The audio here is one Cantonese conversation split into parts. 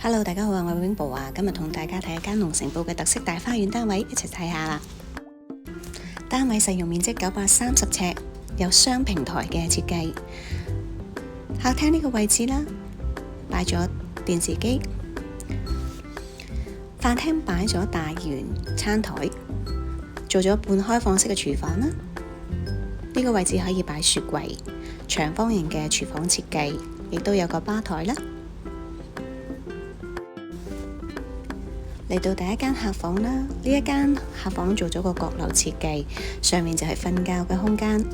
Hello，大家好，我係永寶啊。今日同大家睇一間龍城堡嘅特色大花園單位，一齊睇下啦。單位實用面積930尺，有雙平台嘅設計。客廳呢個位置啦，擺咗電視機。飯廳擺咗大圓餐台，做咗半開放式嘅廚房啦。呢個位置可以擺雪櫃，長方形嘅廚房設計，亦都有個吧台啦。嚟到第一間客房啦，呢一間客房做咗個閣樓設計，上面就係瞓覺嘅空間。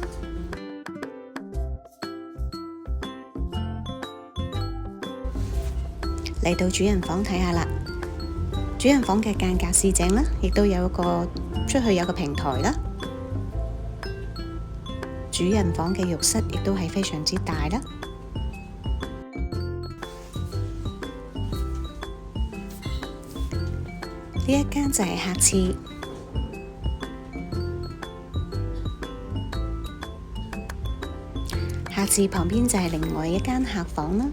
嚟到主人房睇下啦，主人房嘅間隔視井啦，亦都有個出去有個平台啦。主人房嘅浴室亦都係非常之大啦。呢一間就係客廁，客廁旁邊就係另外一間客房啦。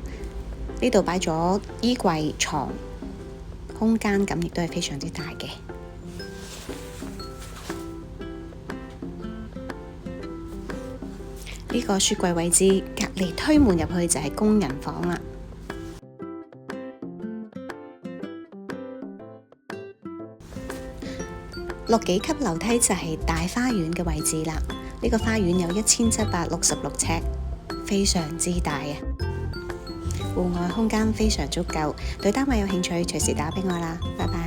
呢度擺咗衣櫃、床，空間感亦都係非常之大嘅。呢個雪櫃位置隔離推門入去就係工人房啦。落幾級樓梯就係大花園嘅位置啦。呢個花園有1766尺，非常之大啊！戶外空間非常足夠，對單位有興趣隨時打俾我啦，拜拜。